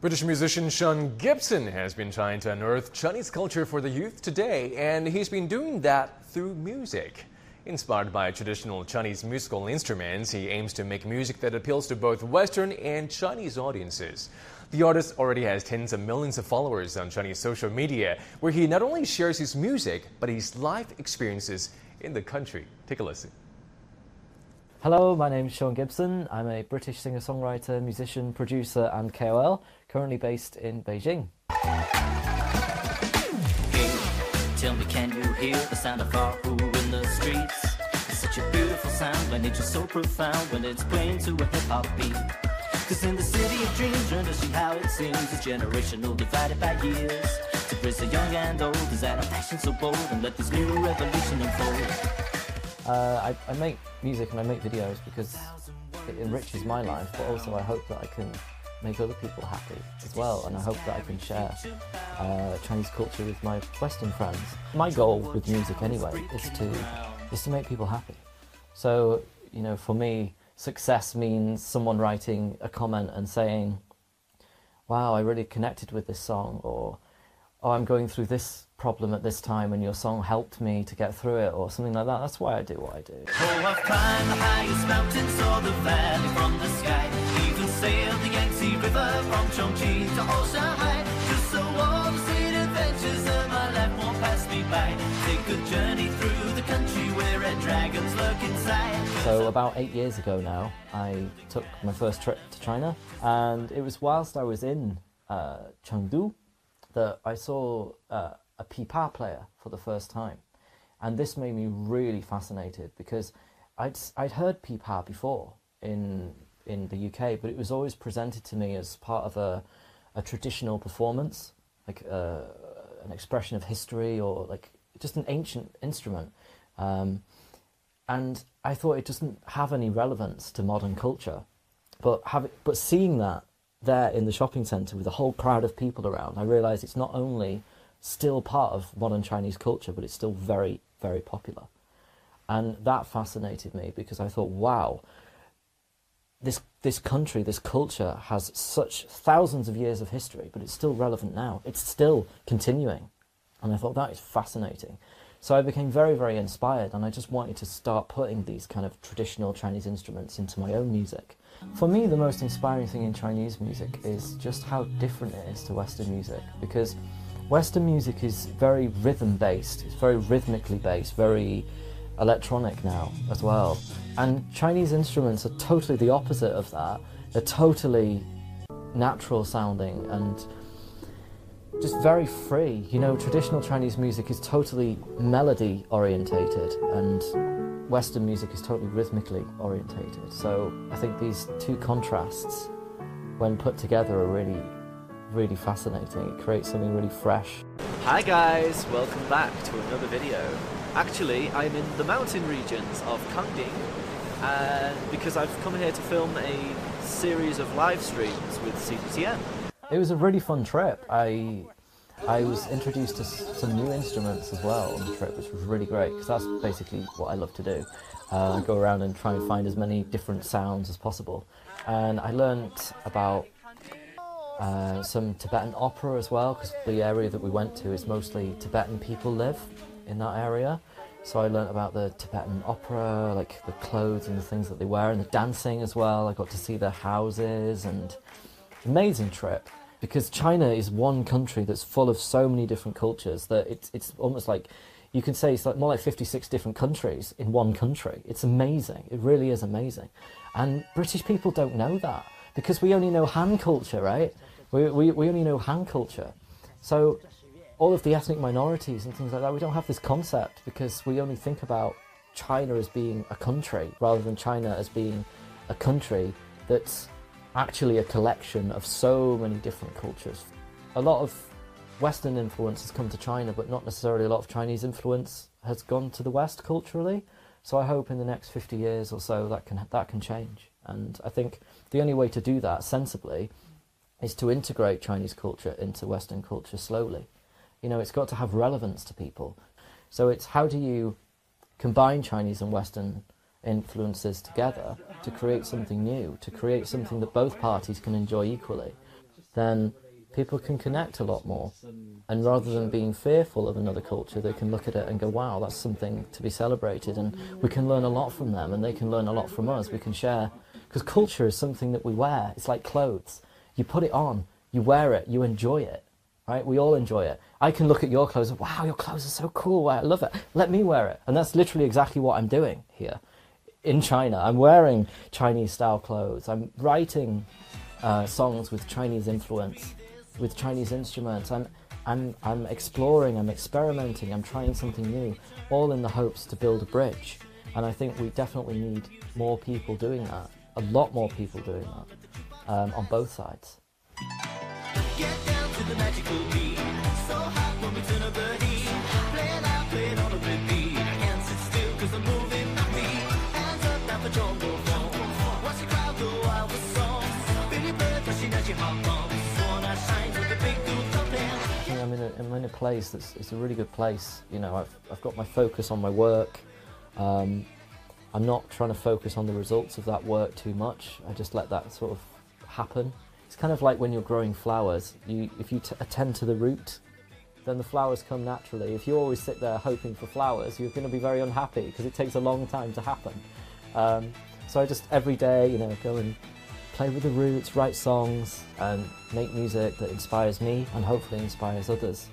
British musician Sean Gibson has been trying to unearth Chinese culture for the youth today, and he's been doing that through music. Inspired by traditional Chinese musical instruments, he aims to make music that appeals to both Western and Chinese audiences. The artist already has tens of millions of followers on Chinese social media, where he not only shares his music, but his life experiences in the country. Take a listen. Hello, my name is Sean Gibson. I'm a British singer-songwriter, musician, producer and KOL, currently based in Beijing. Hey, tell me, can you hear the sound of our who in the streets? It's such a beautiful sound when it's just so profound when it's playing to a hip-hop beat. Cause in the city of dreams, learn to see how it seems, a generational divided by years. To praise the young and old, is that a passion so bold, and let this new revolution unfold. I make music and I make videos because it enriches my life, but also I hope that I can make other people happy as well, and I hope that I can share Chinese culture with my Western friends. My goal with music anyway is to make people happy. So, you know, for me, success means someone writing a comment and saying, wow, I really connected with this song, or oh, I'm going through this problem at this time and your song helped me to get through it, or something like that. That's why I do what I do. Oh, I've climbed the highest mountain, saw the valley from the sky, even sailed the Yangtze River from Chongqing to old Shanghai, just so all the sweet adventures of my life won't pass me by. Take a journey through the country where red dragons lurk inside. So about 8 years ago now, I took my first trip to China, and it was whilst I was in Chengdu that I saw a pipa player for the first time, and this made me really fascinated because I'd heard pipa before in the UK, but it was always presented to me as part of a traditional performance, like an expression of history, or like just an ancient instrument, and I thought it doesn't have any relevance to modern culture, but seeing that there in the shopping centre with a whole crowd of people around, I realised it's not only still part of modern Chinese culture, but it's still very, very popular. And that fascinated me because I thought, wow, this country, this culture has such thousands of years of history, but it's still relevant now. It's still continuing. And I thought that is fascinating. So I became very, very inspired, and I just wanted to start putting these kind of traditional Chinese instruments into my own music. For me, the most inspiring thing in Chinese music is just how different it is to Western music, because Western music is very rhythm-based, it's very rhythmically based, very electronic now as well. And Chinese instruments are totally the opposite of that. They're totally natural sounding and just very free. You know, traditional Chinese music is totally melody orientated, and Western music is totally rhythmically orientated. So I think these two contrasts, when put together, are really, really fascinating. It creates something really fresh. Hi guys, welcome back to another video. Actually, I'm in the mountain regions of Kangding, because I've come here to film a series of live streams with CGTN. It was a really fun trip. I was introduced to some new instruments as well on the trip, which was really great, because that's basically what I love to do. Go around and try and find as many different sounds as possible. And I learnt about some Tibetan opera as well, because the area that we went to is mostly Tibetan people live in that area. So I learnt about the Tibetan opera, like the clothes and the things that they wear, and the dancing as well. I got to see their houses, and amazing trip, because China is one country that's full of so many different cultures that it's almost like, you can say it's like more like 56 different countries in one country. It's amazing. It really is amazing. And British people don't know that, because we only know Han culture, right? We only know Han culture. So all of the ethnic minorities and things like that, we don't have this concept, because we only think about China as being a country rather than China as being a country that's actually a collection of so many different cultures. A lot of Western influence has come to China, but not necessarily a lot of Chinese influence has gone to the West culturally. So I hope in the next 50 years or so that can change. And I think the only way to do that sensibly is to integrate Chinese culture into Western culture slowly. You know, it's got to have relevance to people. So it's how do you combine Chinese and Western influences together to create something new, to create something that both parties can enjoy equally. then people can connect a lot more. And rather than being fearful of another culture, they can look at it and go, wow, that's something to be celebrated, and we can learn a lot from them, and they can learn a lot from us. We can share, because culture is something that we wear. It's like clothes. You put it on, you wear it, you enjoy it, right? We all enjoy it. I can look at your clothes and, wow, your clothes are so cool, I love it. Let me wear it. And that's literally exactly what I'm doing here in China. I'm wearing Chinese-style clothes. I'm writing songs with Chinese influence, with Chinese instruments. I'm exploring, I'm experimenting, I'm trying something new, all in the hopes to build a bridge. And I think we definitely need more people doing that, a lot more people doing that, on both sides. Get down to the magical beat. So hot when we turn up the heat. Play it on a repeat. I can't sit still 'cause I'm moving my feet. Hands up now for jungle phone. Watch the crowd go wild with songs. Feel your blood rushing at your heart pumps. Wanna shine with the big dude thumping. I think I'm in a place it's a really good place. You know, I've got my focus on my work. I'm not trying to focus on the results of that work too much. I just let that sort of happen. It's kind of like when you're growing flowers. If you attend to the root, then the flowers come naturally. If you always sit there hoping for flowers, you're going to be very unhappy because it takes a long time to happen. So I just every day, you know, go and play with the roots, write songs, and make music that inspires me and hopefully inspires others.